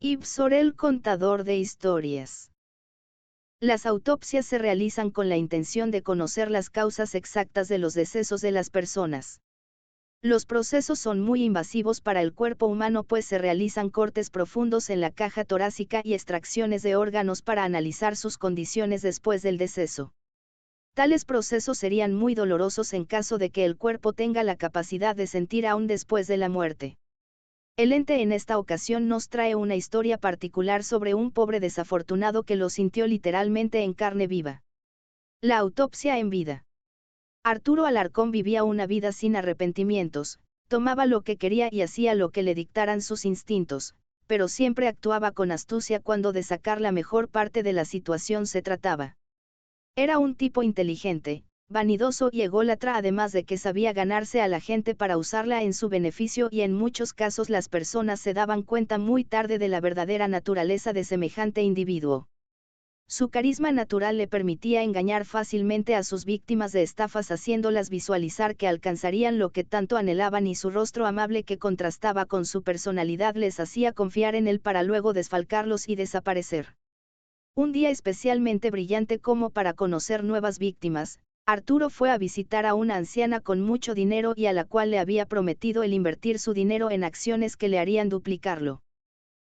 Yves Sorel, contador de historias. Las autopsias se realizan con la intención de conocer las causas exactas de los decesos de las personas. Los procesos son muy invasivos para el cuerpo humano, pues se realizan cortes profundos en la caja torácica y extracciones de órganos para analizar sus condiciones después del deceso. Tales procesos serían muy dolorosos en caso de que el cuerpo tenga la capacidad de sentir aún después de la muerte. El ente en esta ocasión nos trae una historia particular sobre un pobre desafortunado que lo sintió literalmente en carne viva. La autopsia en vida. Arturo Alarcón vivía una vida sin arrepentimientos, tomaba lo que quería y hacía lo que le dictaran sus instintos, pero siempre actuaba con astucia cuando de sacar la mejor parte de la situación se trataba. Era un tipo inteligente, vanidoso y ególatra, además de que sabía ganarse a la gente para usarla en su beneficio, y en muchos casos las personas se daban cuenta muy tarde de la verdadera naturaleza de semejante individuo. Su carisma natural le permitía engañar fácilmente a sus víctimas de estafas, haciéndolas visualizar que alcanzarían lo que tanto anhelaban, y su rostro amable que contrastaba con su personalidad les hacía confiar en él para luego desfalcarlos y desaparecer. Un día especialmente brillante como para conocer nuevas víctimas, Arturo fue a visitar a una anciana con mucho dinero y a la cual le había prometido el invertir su dinero en acciones que le harían duplicarlo.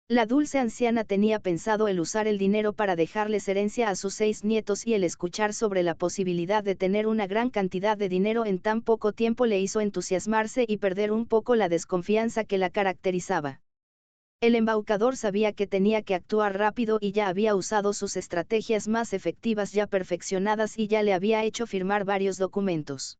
La dulce anciana tenía pensado el usar el dinero para dejarles herencia a sus 6 nietos, y el escuchar sobre la posibilidad de tener una gran cantidad de dinero en tan poco tiempo le hizo entusiasmarse y perder un poco la desconfianza que la caracterizaba. El embaucador sabía que tenía que actuar rápido y ya había usado sus estrategias más efectivas ya perfeccionadas y ya le había hecho firmar varios documentos.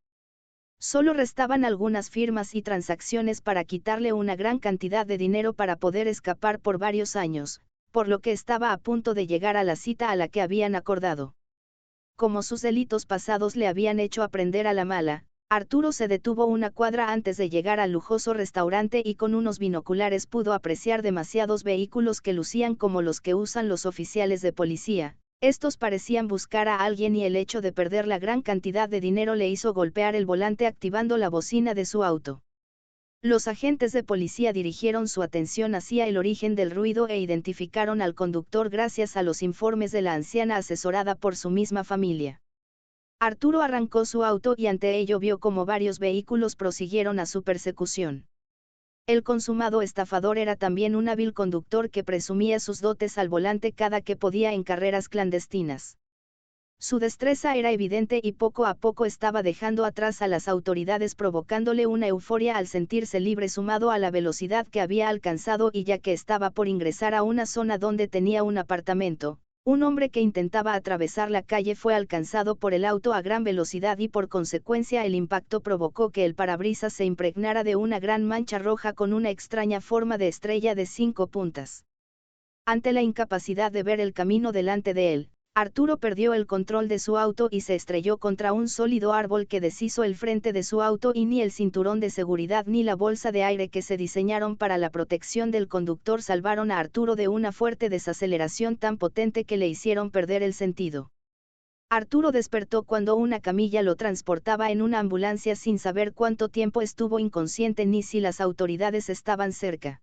Solo restaban algunas firmas y transacciones para quitarle una gran cantidad de dinero para poder escapar por varios años, por lo que estaba a punto de llegar a la cita a la que habían acordado. Como sus delitos pasados le habían hecho aprender a la mala, Arturo se detuvo una cuadra antes de llegar al lujoso restaurante y con unos binoculares pudo apreciar demasiados vehículos que lucían como los que usan los oficiales de policía. Estos parecían buscar a alguien, y el hecho de perder la gran cantidad de dinero le hizo golpear el volante activando la bocina de su auto. Los agentes de policía dirigieron su atención hacia el origen del ruido e identificaron al conductor gracias a los informes de la anciana asesorada por su misma familia. Arturo arrancó su auto y ante ello vio cómo varios vehículos prosiguieron a su persecución. El consumado estafador era también un hábil conductor que presumía sus dotes al volante cada que podía en carreras clandestinas. Su destreza era evidente y poco a poco estaba dejando atrás a las autoridades, provocándole una euforia al sentirse libre sumado a la velocidad que había alcanzado, y ya que estaba por ingresar a una zona donde tenía un apartamento, un hombre que intentaba atravesar la calle fue alcanzado por el auto a gran velocidad y por consecuencia el impacto provocó que el parabrisas se impregnara de una gran mancha roja con una extraña forma de estrella de 5 puntas. Ante la incapacidad de ver el camino delante de él, Arturo perdió el control de su auto y se estrelló contra un sólido árbol que deshizo el frente de su auto, y ni el cinturón de seguridad ni la bolsa de aire que se diseñaron para la protección del conductor salvaron a Arturo de una fuerte desaceleración tan potente que le hicieron perder el sentido. Arturo despertó cuando una camilla lo transportaba en una ambulancia sin saber cuánto tiempo estuvo inconsciente ni si las autoridades estaban cerca.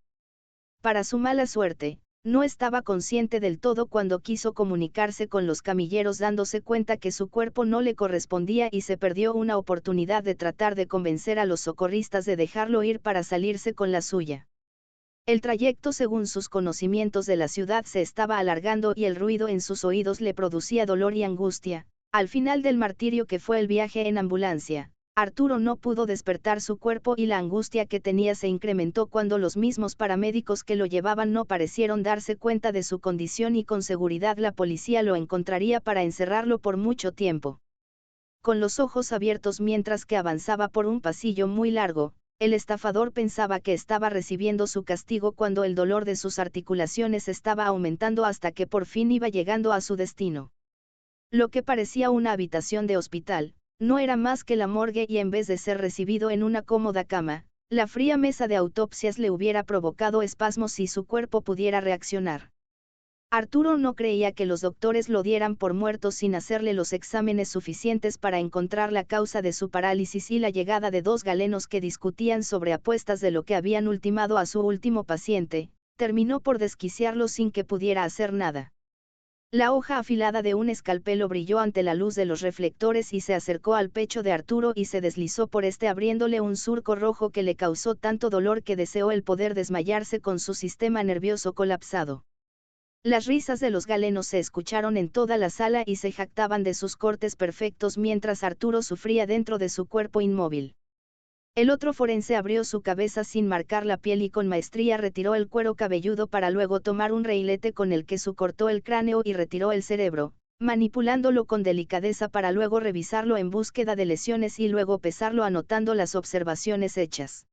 Para su mala suerte, no estaba consciente del todo cuando quiso comunicarse con los camilleros, dándose cuenta que su cuerpo no le correspondía, y se perdió una oportunidad de tratar de convencer a los socorristas de dejarlo ir para salirse con la suya. El trayecto, según sus conocimientos de la ciudad, se estaba alargando y el ruido en sus oídos le producía dolor y angustia. Al final del martirio que fue el viaje en ambulancia, Arturo no pudo despertar su cuerpo y la angustia que tenía se incrementó cuando los mismos paramédicos que lo llevaban no parecieron darse cuenta de su condición, y con seguridad la policía lo encontraría para encerrarlo por mucho tiempo. Con los ojos abiertos mientras que avanzaba por un pasillo muy largo, el estafador pensaba que estaba recibiendo su castigo cuando el dolor de sus articulaciones estaba aumentando hasta que por fin iba llegando a su destino. Lo que parecía una habitación de hospital, no era más que la morgue, y en vez de ser recibido en una cómoda cama, la fría mesa de autopsias le hubiera provocado espasmos si su cuerpo pudiera reaccionar. Arturo no creía que los doctores lo dieran por muerto sin hacerle los exámenes suficientes para encontrar la causa de su parálisis, y la llegada de 2 galenos que discutían sobre apuestas de lo que habían ultimado a su último paciente, terminó por desquiciarlo sin que pudiera hacer nada. La hoja afilada de un escalpelo brilló ante la luz de los reflectores y se acercó al pecho de Arturo y se deslizó por este abriéndole un surco rojo que le causó tanto dolor que deseó el poder desmayarse con su sistema nervioso colapsado. Las risas de los galenos se escucharon en toda la sala y se jactaban de sus cortes perfectos mientras Arturo sufría dentro de su cuerpo inmóvil. El otro forense abrió su cabeza sin marcar la piel y con maestría retiró el cuero cabelludo para luego tomar un reilete con el que cortó el cráneo y retiró el cerebro, manipulándolo con delicadeza para luego revisarlo en búsqueda de lesiones y luego pesarlo anotando las observaciones hechas.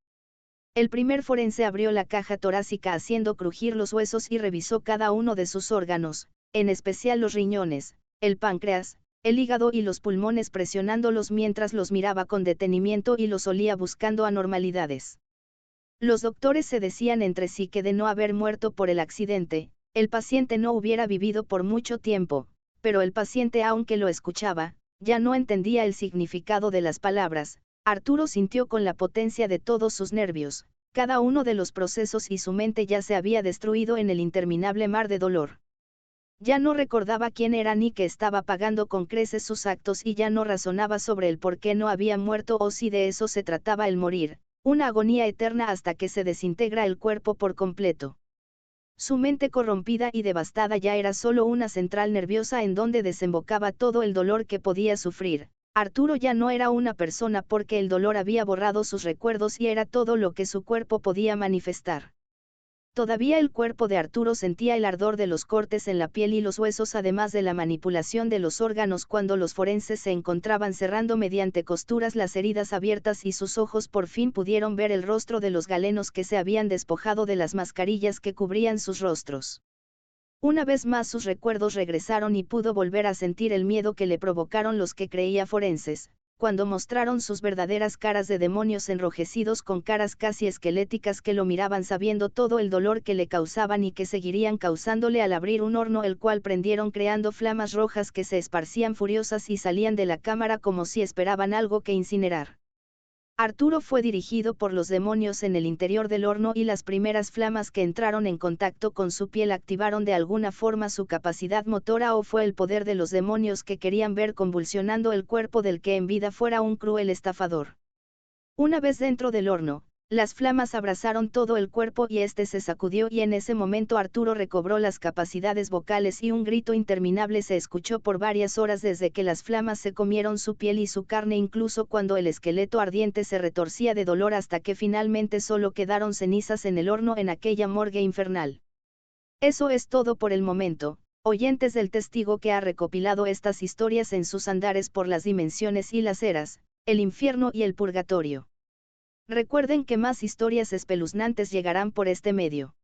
El primer forense abrió la caja torácica haciendo crujir los huesos y revisó cada uno de sus órganos, en especial los riñones, el páncreas, el hígado y los pulmones presionándolos mientras los miraba con detenimiento y los olía buscando anormalidades. Los doctores se decían entre sí que de no haber muerto por el accidente, el paciente no hubiera vivido por mucho tiempo, pero el paciente aunque lo escuchaba, ya no entendía el significado de las palabras. Arturo sintió con la potencia de todos sus nervios, cada uno de los procesos y su mente ya se había destruido en el interminable mar de dolor. Ya no recordaba quién era ni que estaba pagando con creces sus actos y ya no razonaba sobre el por qué no había muerto o si de eso se trataba el morir, una agonía eterna hasta que se desintegra el cuerpo por completo. Su mente corrompida y devastada ya era solo una central nerviosa en donde desembocaba todo el dolor que podía sufrir. Arturo ya no era una persona porque el dolor había borrado sus recuerdos y era todo lo que su cuerpo podía manifestar. Todavía el cuerpo de Arturo sentía el ardor de los cortes en la piel y los huesos además de la manipulación de los órganos cuando los forenses se encontraban cerrando mediante costuras las heridas abiertas y sus ojos por fin pudieron ver el rostro de los galenos que se habían despojado de las mascarillas que cubrían sus rostros. Una vez más sus recuerdos regresaron y pudo volver a sentir el miedo que le provocaron los que creía forenses, cuando mostraron sus verdaderas caras de demonios enrojecidos con caras casi esqueléticas que lo miraban sabiendo todo el dolor que le causaban y que seguirían causándole al abrir un horno el cual prendieron creando flamas rojas que se esparcían furiosas y salían de la cámara como si esperaban algo que incinerar. Arturo fue dirigido por los demonios en el interior del horno y las primeras flamas que entraron en contacto con su piel activaron de alguna forma su capacidad motora o fue el poder de los demonios que querían ver convulsionando el cuerpo del que en vida fuera un cruel estafador. Una vez dentro del horno, las flamas abrazaron todo el cuerpo y este se sacudió y en ese momento Arturo recobró las capacidades vocales y un grito interminable se escuchó por varias horas desde que las flamas se comieron su piel y su carne incluso cuando el esqueleto ardiente se retorcía de dolor hasta que finalmente solo quedaron cenizas en el horno en aquella morgue infernal. Eso es todo por el momento, oyentes del testigo que ha recopilado estas historias en sus andares por las dimensiones y las eras, el infierno y el purgatorio. Recuerden que más historias espeluznantes llegarán por este medio.